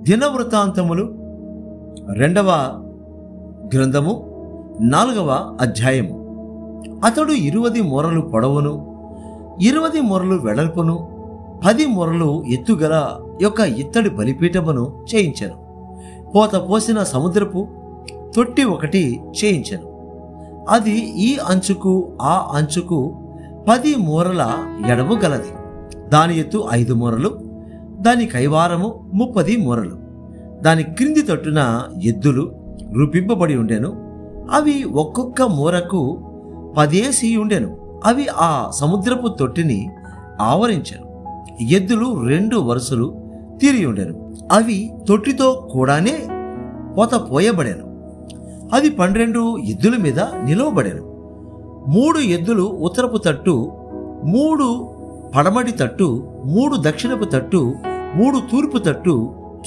దినవృత్తాంతములు 2వ గ్రంథము 4వ అధ్యాయము. అతడు 20 మూరలు పొడవును 20 మూరలు వెడల్పును 10 మూరలు ఎత్తుగల యొక్క ఇత్తడి బలిపీఠమును చేయించెను. పోత పోసిన సముద్రపు తొట్టి ఒకటి చేయించెను. అది ఈ అంచుకు ఆ అంచుకు 10 మూరల ఎడము గలది. దాని ఎత్తు 5 మూరలు, దాని కైవారము 30 మూరలు. దాని క్రింది తట్టున ఎద్దులు రూపింపబడి ఉండెను. అవి ఒక్కొక్క మూరకు 10 ఉండెను. అవి ఆ సముద్రపు తొట్టిని ఆవరించెను. ఎద్దులు 2 వరుసలు తీరి ఉండెను. అవి తొట్టితో కూడానే పోత పోయబడెను. అది 12 ఎద్దుల మీద నిలవబడెను. 3 ఎద్దులు ఉత్తరపు తట్టు, 3 పడమటి తట్టు, 3 దక్షిణపు తట్టు, 3 తూర్పు తట్టు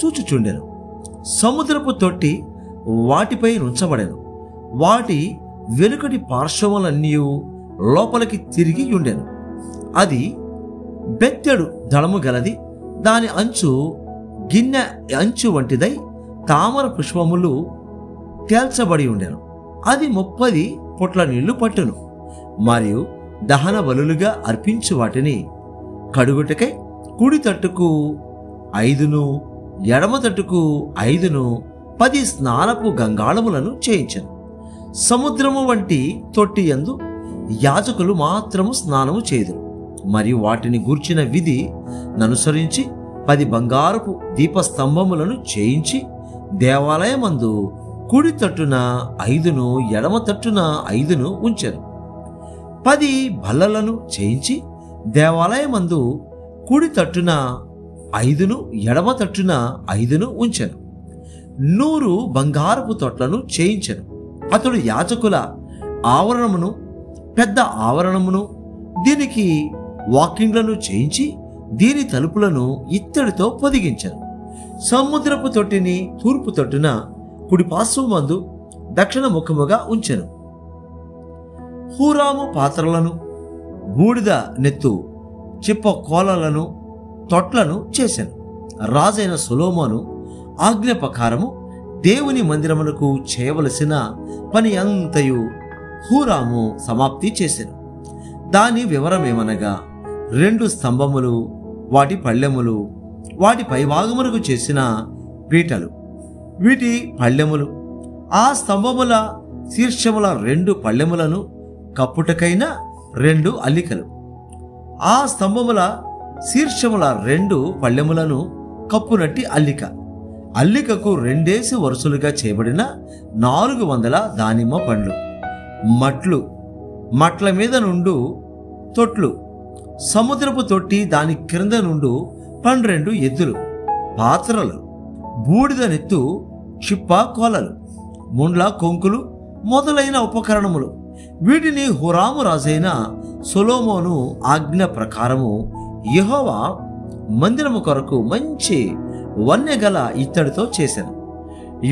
చూచుచుండెను. సముద్రపు తొట్టి వాటిపై నుంచబడెను. వాటి వెనుకటి పార్శ్వములన్నీ లోపలికి తిరిగి ఉండెను. అది బెత్తెడు దళము గలది. దాని అంచు గిన్నె అంచు వంటిదై తామర పుష్పములు తేల్చబడి ఉండెను. అది 30 పొట్ల నీళ్లు పట్టును. మరియు దహన బలులుగా అర్పించు వాటిని కడుగుటకై కుడి తట్టుకు 5, ఎడమ తట్టుకు 5, 10 స్నానపు గంగాళములను చేయించెను. సముద్రము వంటి తొట్టి యందు యాజకులు మాత్రము స్నానము చేయుదురు. మరియు వాటిని గూర్చిన విధి ననుసరించి 10 బంగారపు దీపస్తంభములను చేయించి దేవాలయమందు కుడి తట్టున 5, ఎడమ తట్టున 5 ఉంచెను. 10 బల్లలను చేయించి దేవాలయమందు కుడి తట్టున 5, ఎడమ తట్టున 5 ఉంచెను. 100 బంగారపు తొట్లను చేయించెను. అతడు యాజకుల ఆవరణమును పెద్ద ఆవరణమును దీనికి వాకింగ్లను చేయించి దీని తలుపులను ఇత్తడితో పొదిగించెను. సముద్రపు తొట్టిని తూర్పు తట్టున కుడి పార్శ్వమందు దక్షిణ ముఖముగా ఉంచెను. హూరాము పాత్రలను, బూడిద నెత్తు చిప్ప కోలలను, తొట్లను చేసెను. రాజైన సొలొమోను ఆజ్ఞ ప్రకారము దేవుని మందిరమునకు చేయవలసిన పని అంతయు హూరాము సమాప్తి చేసెను. దాని వివరమేమనగా 2 స్తంభములు, వాటి పళ్ళెములు, వాటి పైభాగమునకు చేసిన పీటలు, వీటి పళ్ళెములు, ఆ స్తంభముల శీర్షముల 2 పళ్ళెములను కప్పుటకైన 2 అల్లికలు, ఆ స్తంభముల శీర్షముల 2 పళ్ళెములను కప్పునట్టి అల్లిక, అల్లికకు 2 వరుసలుగా చేయబడిన 400 దానిమ్మ పండ్లు, మట్ల మీద నుండు తొట్లు, సముద్రపు తొట్టి దాని క్రింద నుండు 12 ఎద్దులు, పాత్రలు, బూడిద నెత్తు చిప్ప కోలలు, ముండ్ల కొంకులు మొదలైన ఉపకరణములు. వీటిని హురాము రాజైన సొలొమోను ఆజ్ఞ ప్రకారము యెహోవా మందిరము కొరకు మంచి వన్నెగల ఇత్తడితో చేశాను.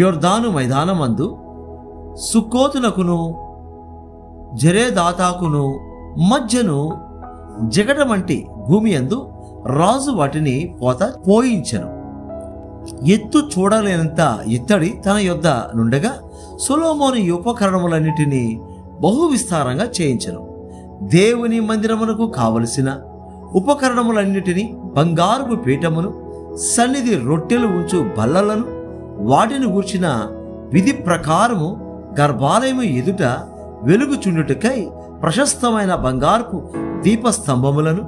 యొర్దాను మైదానమందు సుక్కోతునకును జరేదాతాకును మధ్యను జగటమంటి భూమి యందు రాజు వాటిని పోత పోయించెను. ఎత్తు చూడలేనంత ఇత్తడి తన యొద్ద నుండగా సొలొమోను ఈ ఉపకరణములన్నిటినీ బహు విస్తారంగా చేయించెను. దేవుని మందిరమునకు కావలసిన ఉపకరణములన్నిటినీ, బంగారపు పీఠమును, సన్నిధి రొట్టెలు ఉంచు బల్లలను, వాటిని గూర్చిన విధి ప్రకారము గర్భాలయము ఎదుట వెలుగుచుండుటకై ప్రశస్తమైన బంగారపు దీపస్తంభములను,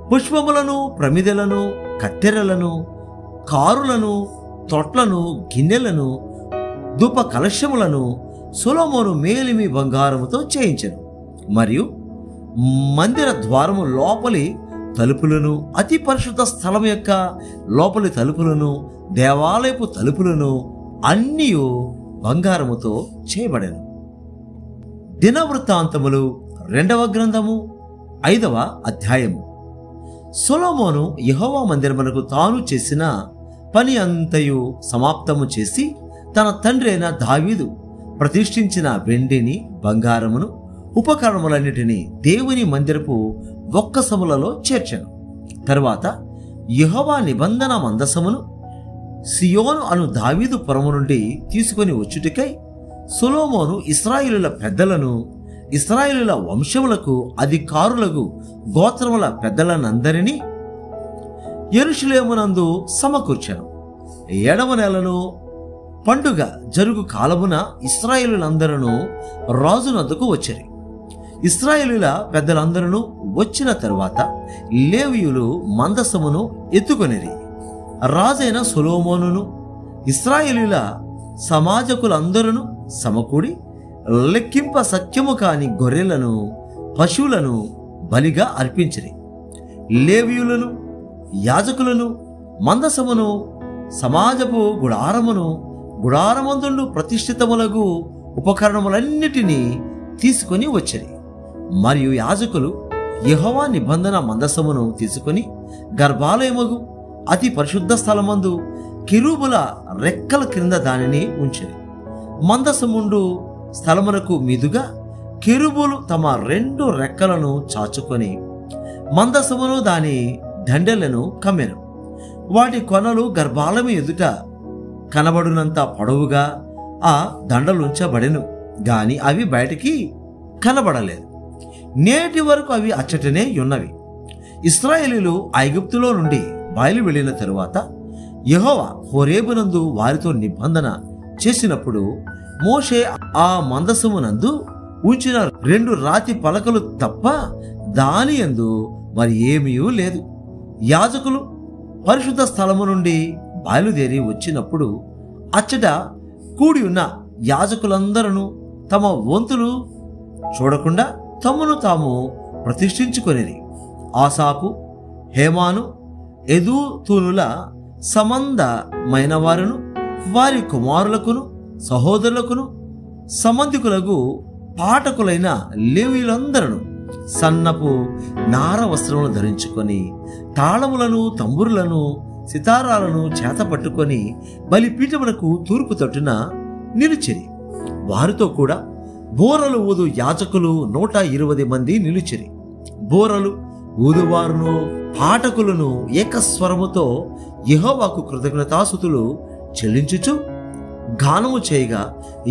పుష్పములను, ప్రమిదలను, కత్తెరలను, కారులను, తొట్లను, గిన్నెలను, ధూప కలశములను సొలొమోను మేలిమి బంగారముతో చేయించెను. మరియు మందిర ద్వారము లోపలి తలుపులను, అతి పరిశుద్ధ స్థలం యొక్క లోపలి తలుపులను, దేవాలయపు తలుపులను అన్నీ బంగారముతో చేయబడెను. దినవృత్తాంతములు 2వ గ్రంథము 5వ అధ్యాయము. సొలొమోను యెహోవా మందిరమునకు తాను చేసిన పని అంతయు సమాప్తము చేసి తన తండ్రి అయిన దావీదు ప్రతిష్ఠించిన వెండిని, బంగారమును, ఉపకరణములన్నిటినీ దేవుని మందిరపు బొక్కసములలో చేర్చెను. తరువాత యెహోవా నిబంధన మందసమును, సియోను అను దావీదు పురము నుండి తీసుకొని వచ్చుటకై సొలొమోను ఇశ్రాయేలుల పెద్దలను, ఇశ్రాయేలుల వంశములకు అధికారులకు గోత్రముల పెద్దలనందరినీ యెరూషలేమునందు సమకూర్చెను. 7వ నెలను పండుగ జరుగు కాలమున ఇశ్రాయేలులందరూ రాజునద్దకు వచ్చిరి. ఇశ్రాయేలుల పెద్దలందరూ వచ్చిన తరువాత లేవీయులు మందసమును ఎత్తుకొనిరి. రాజైన సొలొమోనును ఇశ్రాయేలుల సమాజకులందరూ సమకూడి లెక్కింప సఖ్యము కాని గొర్రెలను, పశువులను బలిగా అర్పించిరి. లేవీయులను, యాజకులను, మందసమును, సమాజపు గుడారమును, గుడారమందుండు ప్రతిష్ఠితములకు ఉపకరణములన్నిటినీ తీసుకొని వచ్చిరి. మరియు యాజకులు యెహోవా నిబంధన మందసమును తీసుకొని గర్భాలయముగు అతి పరిశుద్ధ స్థలమందు కెరూబుల రెక్కల క్రింద దానిని ఉంచిరి. మందసముండు స్థలమునకు మీదుగా కెరూబులు తమ 2 రెక్కలను చాచుకొని మందసమును దాని దండెలను కమ్మెను. వాటి కొనలు గర్భాలయం ఎదుట కనబడునంత పొడవుగా ఆ దండలుంచబడెను గాని అవి బయటికి కనబడలేదు. నేటి వరకు అవి అచ్చటనే ఉన్నవి. ఇశ్రాయేలీయులు ఐగుప్తులో నుండి బయలు వెళ్ళిన తరువాత యెహోవా హోరేబునందు వారితో నిబంధన చేసినప్పుడు మోషే ఆ మందసమునందు ఉంచిన 2 రాతి పలకలు తప్ప దాని యందు మరి ఏమీ లేదు. యాజకులు పరిశుద్ధ స్థలము నుండి బయలుదేరి వచ్చినప్పుడు అచ్చట కూడి ఉన్న యాజకులందరూ తమ వంతులు చూడకుండా తమను తాము ప్రతిష్ఠించుకొనిరి. ఆసాపు, హేమాను, ఎదూతూనుల సంబంధమైన వారును, వారి కుమారులకును, సహోదరులకును, సంబంధికులకు పాఠకులైన లేవీయులందరూ సన్నపు నార వస్త్రములను ధరించుకొని తాళములను, తంబురులను, సితారాలను చేత పట్టుకొని బలిపీఠమునకు తూర్పు తట్టున నిలిచిరి. వారితో కూడా బోరలు ఊదు యాజకులు 120 మంది నిలిచిరి. బోరలు ఊదువారును పాఠకులను ఏకస్వరముతో యెహోవాకు కృతజ్ఞతాస్తుతులు చెల్లించుచు గానము చేయగా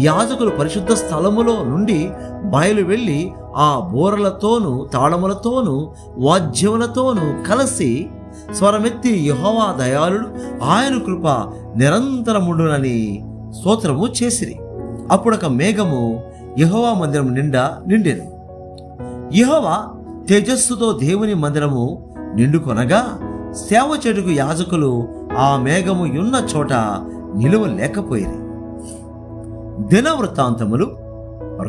యాజకులు పరిశుద్ధ స్థలములో నుండి బయలు వెళ్ళి ఆ బోరలతోనూ తాళములతోనూ వాద్యములతోనూ కలిసి స్వరమెత్తి యెహోవా దయాళుడు, ఆయన కృప నిరంతరముండునని స్తోత్రము చేసిరి. అప్పుడొక మేఘము యెహోవా మందిరం నిండా నిండెను. యెహోవా తేజస్సుతో దేవుని మందిరము నిండుకొనగా సేవ చెడుకు యాజకులు ఆ మేఘము ఉన్న చోట నిలువలేకపోయిరి. దినవృత్తాంతములు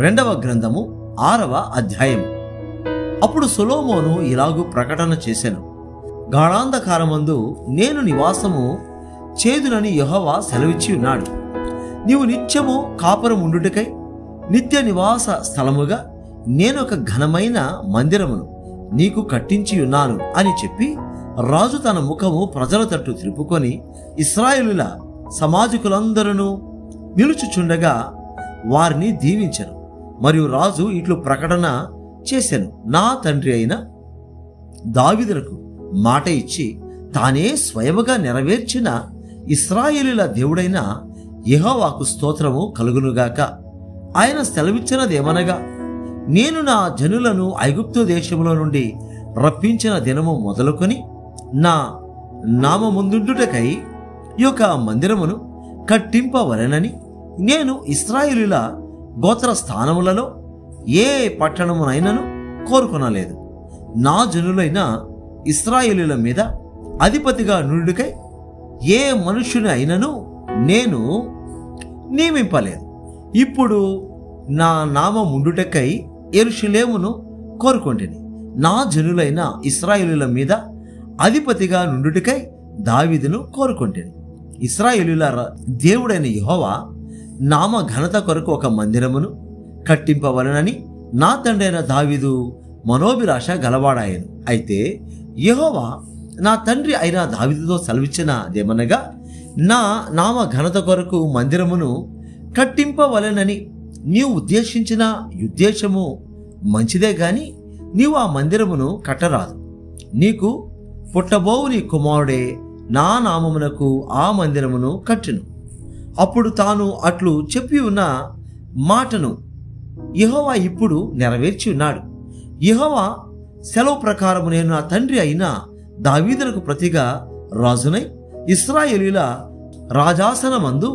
2వ గ్రంథము 6వ అధ్యాయం. అప్పుడు సొలొమోను ఇలాగు ప్రకటన చేసెను. గాఢాంధకారమందు నేను నివాసము చేదునని యెహోవా సెలవిచ్చి ఉన్నాడు. నీవు నిత్యము కాపురముండుటకై నిత్య నివాస స్థలముగా నేను ఒక ఘనమైన మందిరమును నీకు కట్టించి ఉన్నాను అని చెప్పి రాజు తన ముఖము ప్రజల తట్టు త్రిప్పుకొని ఇశ్రాయేలుల సమాజకులందరూ నిలుచుచుండగా వారిని దీవించెను. మరియు రాజు ఇట్లు ప్రకటన చేసెను. నా తండ్రి అయిన దావీదునకు మాట ఇచ్చి తానే స్వయముగా నెరవేర్చిన ఇశ్రాయేలుల దేవుడైన యెహోవాకు స్తోత్రము కలుగునుగాక. ఆయన సెలవిచ్చినదేమనగా, నేను నా జనులను ఐగుప్తు దేశములో నుండి రప్పించిన దినము మొదలుకొని నా నామముందుండుటకై ఈ యొక్క మందిరమును కట్టింపవలెనని నేను ఇశ్రాయేలుల గోత్ర స్థానములలో ఏ పట్టణమునైనను కోరుకొనలేదు. నా జనులైన ఇశ్రాయేలుల మీద అధిపతిగా నుండుకై ఏ మనుష్యుని అయినను నేను నియమింపలేదు. ఇప్పుడు నా నామముండుటకై యెరూషలేమును కోరుకొంటిని. నా జనులైన ఇశ్రాయేలుల మీద అధిపతిగా నుండుటకై దావీదును కోరుకొంటిని. ఇశ్రాయేలుల దేవుడైన యెహోవా నామ ఘనత కొరకు ఒక మందిరమును కట్టింపవలనని నా తండ్రైన దావీదు మనోభిలాష గలవాడాయను. అయితే యెహోవా నా తండ్రి అయిన దావీదుతో సెలవిచ్చినదేమనగా, నా నామ ఘనత కొరకు మందిరమును కట్టింపవలెనని నీవు ఉద్దేశించిన ఉద్దేశము మంచిదే గాని నీవు ఆ మందిరమును కట్టరాదు. నీకు పుట్టబోవు నీ కుమారుడే నా నామమునకు ఆ మందిరమును కట్టెను. అప్పుడు తాను అట్లు చెప్పి ఉన్న మాటను యెహోవా ఇప్పుడు నెరవేర్చి ఉన్నాడు. యెహోవా సెలవు ప్రకారము నేను నా తండ్రి అయిన దావీదునకు ప్రతిగా రాజునై ఇశ్రాయేలీయుల రాజాసనమందు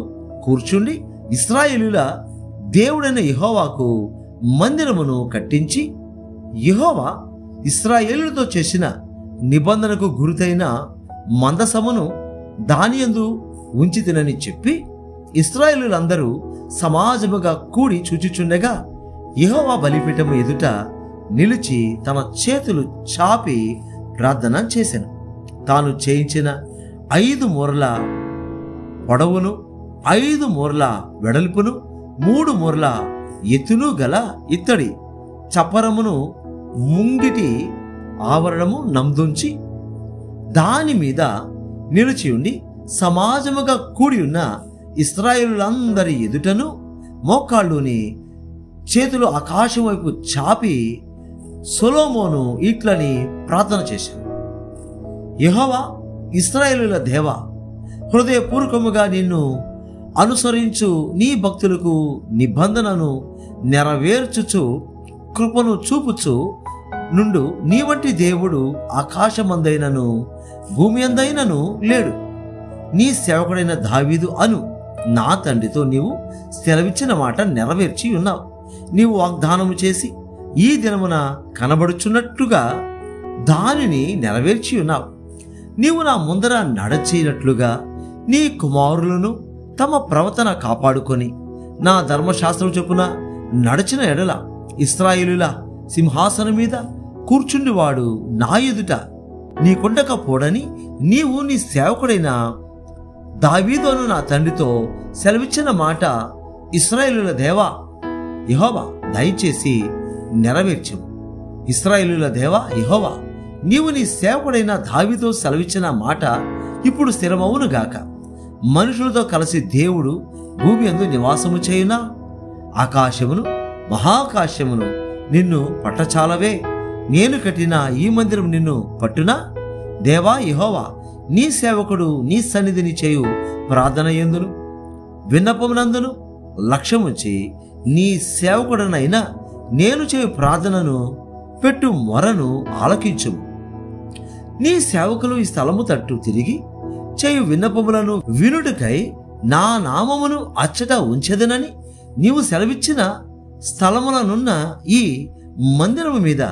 కూర్చుండి ఇశ్రాయేలీయుల దేవుడైన యెహోవాకు మందిరమును కట్టించి యెహోవా ఇశ్రాయేలులతో చేసిన నిబంధనకు గురితైన మందసమును దానియందు ఉంచితినని చెప్పి ఇశ్రాయేలులందరూ సమాజముగా కూడి చూచుచుండగా యెహోవా బలిపీఠము ఎదుట నిలిచి తన చేతులు చాపి ప్రార్థన చేసెను. తాను చేయించిన 5 మూరల పొడవును 5 మూరల వెడల్పును 3 మూరల ఎత్తును గల ఇత్తడి చప్పరమును ముంగిటి ఆవరణము నందుంచి దాని మీద నిలిచి ఉండి సమాజముగా కూడి ఉన్న ఇశ్రాయేలులందరి ఎదుటను మోకాళ్ళుని చేతులు ఆకాశం వైపు చాపి సొలొమోను ఇట్లని ప్రార్థన చేశాడు. యెహోవా ఇశ్రాయేలుల దేవా, హృదయపూర్వకముగా నిన్ను అనుసరించు నీ భక్తులకు నిబంధనను నెరవేర్చుచు కృపను చూపుచు నుండు నీ వంటి దేవుడు ఆకాశమందైనను భూమి అందైనను లేడు. నీ సేవకుడైన దావీదు అను నా తండ్రితో నీవు సెలవిచ్చిన మాట నెరవేర్చి ఉన్నావు. నీవు వాగ్దానము చేసి ఈ దినమున కనబడుచున్నట్లుగా దానిని నెరవేర్చి ఉన్నావు. నీవు నా ముందర నడచినట్లుగా నీ కుమారులను తమ ప్రవర్తన కాపాడుకొని నా ధర్మశాస్త్రం చొప్పున నడిచిన ఎడల ఇశ్రాయేలుల సింహాసనం మీద కూర్చుండివాడు నా ఎదుట నీకుండకపోడని నీవు నీ సేవకుడైన దావీదును నా తండ్రితో సెలవిచ్చిన మాట ఇశ్రాయేలుల దేవా యెహోవా దయచేసి నెరవేర్చుము. ఇశ్రాయేలుల దేవా యెహోవా, నీవు నీ సేవకుడైన దావీదుతో సెలవిచ్చిన మాట ఇప్పుడు స్థిరమవును గాక. మనుషులతో కలిసి దేవుడు భూమి యందు నివాసము చేయునా? ఆకాశమును మహాకాశమును నిన్ను పట్టచాలవే. నేను కట్టిన ఈ మందిరం నిన్ను పట్టునా? దేవా యెహోవా, నీ సేవకుడు నీ సన్నిధిని చేయు ప్రార్థన యందును విన్నపమునందును లక్ష్యముంచి నీ సేవకుడనైనా నేను చేయు ప్రార్థనను పెట్టు మొరను ఆలకించుము. నీ సేవకులు ఈ స్థలము తట్టు తిరిగి చేయు విన్నపములను వినుటకై నా నామమును అచ్చట ఉంచెదనని నీవు సెలవిచ్చిన స్థలములనున్న ఈ మందిరము మీద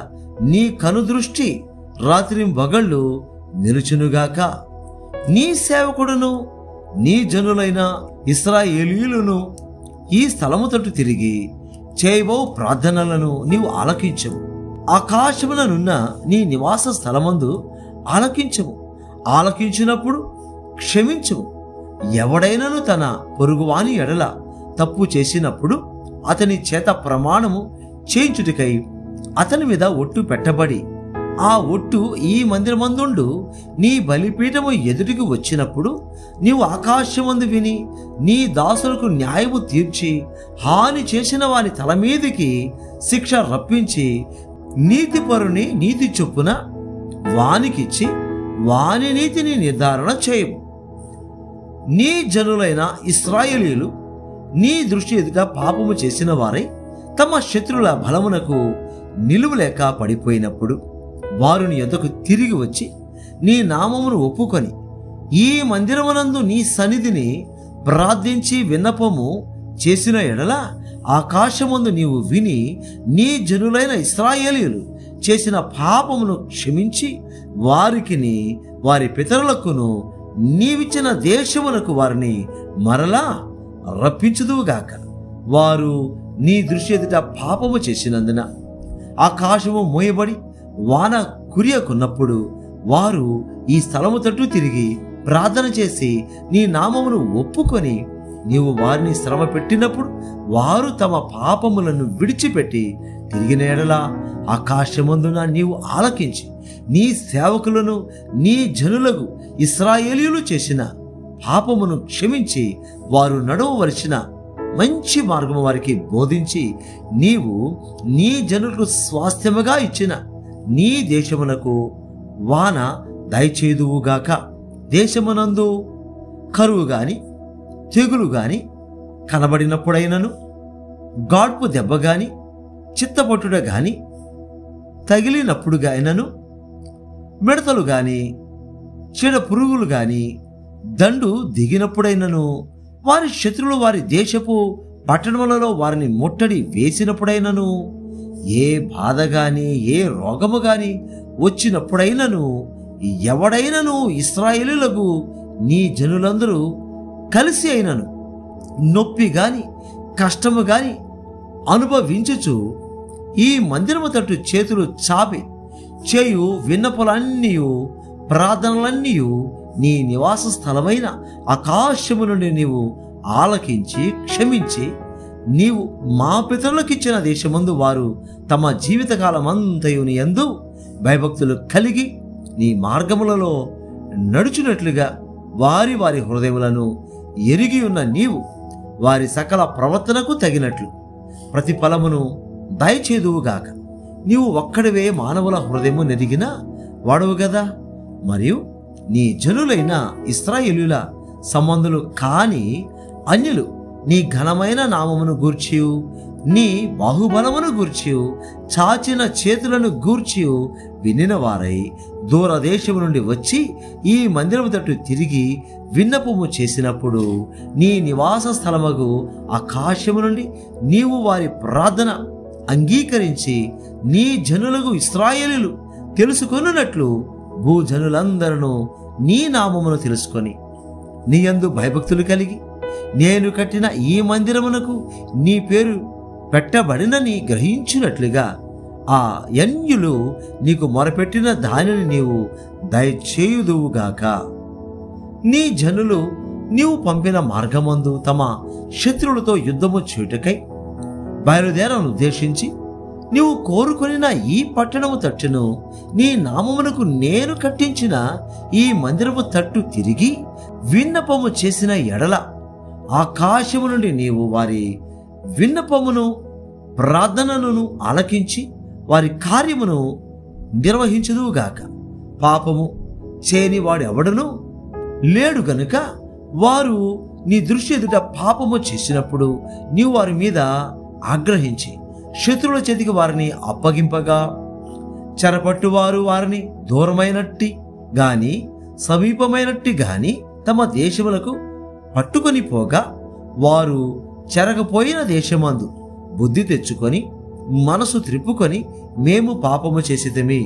నీ కనుదృష్టి రాత్రింబగళ్ళు నిలుచునుగాక. నీ సేవకుడును నీ జనులైన ఇశ్రాయేలీయులను ఈ స్థలము తట్టు తిరిగి చేయబో ప్రార్థనలను నీవు ఆలకించము. ఆకాశములనున్న నీ నివాస స్థలమందు ఆలకించము. ఆలకించినప్పుడు క్షమించము. ఎవడైనను తన పొరుగువాని ఎడల తప్పు చేసినప్పుడు అతని చేత ప్రమాణము చేయించుటకై అతని మీద ఒట్టు పెట్టబడి ఆ ఒట్టు ఈ మందిరమందుండు నీ బలిపీఠము ఎదుటికి వచ్చినప్పుడు నీవు ఆకాశమందు విని నీ దాసులకు న్యాయము తీర్చి హాని చేసిన వాని తల మీదికి శిక్ష రప్పించి నీతిపరుని నీతి చొప్పున వానికిచ్చి వాని నీతిని నిర్ధారణ చేయము. నీ జనులైన ఇశ్రాయేలీయులు నీ దృష్టి ఎదుట పాపము చేసిన వారై తమ శత్రుల బలమునకు నిలువలేక పడిపోయినప్పుడు వారు నీ యొద్దకు తిరిగి వచ్చి నీ నామమును ఒప్పుకొని ఈ మందిరమునందు నీ సన్నిధిని ప్రార్థించి విన్నపము చేసిన ఎడల ఆకాశమందు నీవు విని నీ జనులైన ఇశ్రాయేలీయులు చేసిన పాపమును క్షమించి వారికిని వారి పితరులకును నీవిచ్చిన దేశమునకు వారిని మరలా రప్పించుదువుగాక. వారు నీ దృష్టి ఎదుట పాపము చేసినందున ఆకాశము మోయబడి వాన కురియకున్నప్పుడు వారు ఈ స్థలము తట్టు తిరిగి ప్రార్థన చేసి నీ నామమును ఒప్పుకొని నీవు వారిని శ్రమ పెట్టినప్పుడు వారు తమ పాపములను విడిచిపెట్టి తిరిగిన ఎడల ఆకాశమందున నీవు ఆలకించి నీ సేవకులను నీ జనులకు ఇశ్రాయేలీయులు చేసిన పాపమును క్షమించి వారు నడవవలసిన మంచి మార్గము వారికి బోధించి నీవు నీ జనులకు స్వాస్థ్యముగా ఇచ్చిన నీ దేశమునకు వాన దయచేదువుగాక. దేశమునందు కరువు గాని తెగులు గాని కనబడినప్పుడైనను, గాడ్పు దెబ్బ గాని చిత్తపొట్టుడ గాని తగిలినప్పుడు గాయనను, మిడతలు గాని చెడ పురుగులు గాని దండు దిగినప్పుడైనను, వారి శత్రులు వారి దేశపు పట్టణములలో వారిని ముట్టడి వేసినప్పుడైనను, ఏ బాధ గాని ఏ రోగము గాని వచ్చినప్పుడైనను, ఎవడైనను ఇశ్రాయేలీయులకు నీ జనులందరూ కలిసి అయినను నొప్పి గాని కష్టము గాని అనుభవించుచు ఈ మందిరము తట్టు చేతులు చాపి చేయు విన్నపలన్నీయు ప్రార్థనలన్నీయు నీ నివాస స్థలమైన ఆకాశము నుండి నీవు ఆలకించి క్షమించి, నీవు మా పితరులకిచ్చిన దేశమందు వారు తమ జీవితకాలమంతయు నీ యందు భయభక్తులు కలిగి నీ మార్గములలో నడుచునట్లుగా వారి వారి హృదయములను ఎరిగి ఉన్న నీవు వారి సకల ప్రవర్తనకు తగినట్లు ప్రతిఫలమును దయచేదువుగాక. నీవు ఒక్కడివే మానవుల హృదయము నెరిగిన వాడవు గదా. మరియు నీ జనులైన ఇశ్రాయేలీయుల సంబంధులు కాని అన్యులు నీ ఘనమైన నామమును గూర్చియు నీ బాహుబలమును గూర్చియు చాచిన చేతులను గూర్చియు వినిన వారై దూరదేశము నుండి వచ్చి ఈ మందిరము తట్టు తిరిగి విన్నపము చేసినప్పుడు, నీ నివాస స్థలమగు ఆకాశము నుండి నీవు వారి ప్రార్థన అంగీకరించి నీ జనులకు ఇశ్రాయేలీయులు తెలుసుకొనున్నట్లు భూజనులందరూ నీ నామమును తెలుసుకొని నీ యందు భయభక్తులు కలిగి నేను కట్టిన ఈ మందిరమునకు నీ పేరు పెట్టబడినని గ్రహించినట్లుగా ఆ అన్యులు నీకు మొరపెట్టిన దానిని నీవు దయచేయుదువుగాక. నీ జనులు నీవు పంపిన మార్గమందు తమ శత్రువులతో యుద్ధము చేయుటకై బయలుదేరను ఉద్దేశించి నీవు కోరుకొనిన ఈ పట్టణము తట్టును నీ నామమునకు నేను కట్టించిన ఈ మందిరము తట్టు తిరిగి విన్నపము చేసిన ఎడల, ఆకాశము నుండి నీవు వారి విన్నపమును ప్రార్థనను ఆలకించి వారి కార్యమును నిర్వహించుదువుగాక. పాపము చేయని వాడెవడను లేడు గనుక వారు నీ దృష్టి ఎదుట పాపము చేసినప్పుడు నీవు వారి మీద ఆగ్రహించి శత్రువుల చేతికి వారిని అప్పగింపగా, చెరపట్టువారు వారిని దూరమైనట్టి గాని సమీపమైనట్టి గాని తమ దేశములకు పట్టుకొని పోగా, వారు చెరగపోయిన దేశమందు బుద్ధి తెచ్చుకొని మనసు త్రిప్పుకొని మేము పాపము చేసితిమి,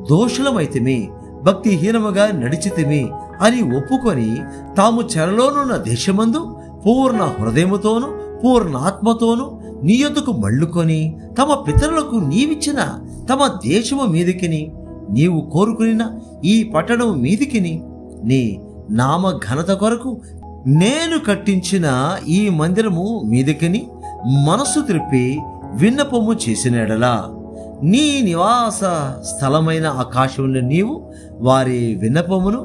దోషులమైతిమి, భక్తిహీనముగా నడిచితిమి అని ఒప్పుకొని తాము చెరలోనున్న దేశమందు పూర్ణ హృదయముతోను పూర్ణాత్మతోను నీ యొద్దకు మళ్ళుకొని తమ పితరులకు నీవిచ్చిన తమ దేశము మీదికిని నీవు కోరుకునిన ఈ పట్టణము మీదికిని నీ నామ ఘనత కొరకు నేను కట్టించిన ఈ మందిరము మీదికిని మనస్సు త్రిప్పి విన్నపము చేసిన ఎడలా, నీ నివాస స్థలమైన ఆకాశమును నీవు వారి విన్నపమును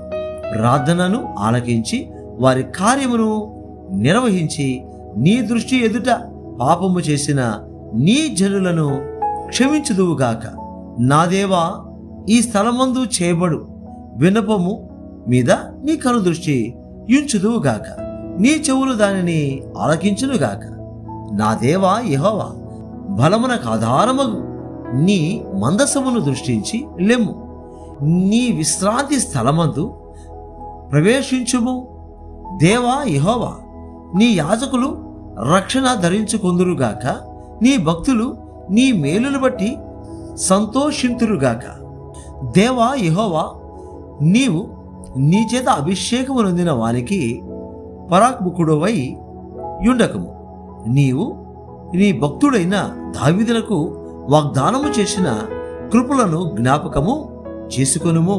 ప్రార్థనను ఆలకించి వారి కార్యమును నిర్వహించి నీ దృష్టి ఎదుట పాపము చేసిన నీ జనులను క్షమించుదువుగాక. నా దేవా, ఈ స్థలమందు చేయబడు విన్నపము మీద నీ కనుదృష్టి యుంచుదువుగాక. నీ చెవులు దానిని ఆలకించునుగాక. నా దేవా యెహోవా, బలమునకు ఆధారమగు నీ మందసమును దృష్టించి లెమ్ము. నీ విశ్రాంతి స్థలమందు ప్రవేశించుము. దేవా యెహోవా, నీ యాజకులు రక్షణ ధరించుకొందురుగాక. నీ భక్తులు నీ మేలును బట్టి సంతోషింతురుగాక. దేవా యెహోవా, నీవు నీ చేత అభిషేకము నొందిన వానికి పరాక్ముఖుడవై యుండకము. నీవు నీ భక్తుడైన దావీదునకు వాగ్దానము చేసిన కృపలను జ్ఞాపకము చేసుకొనుము.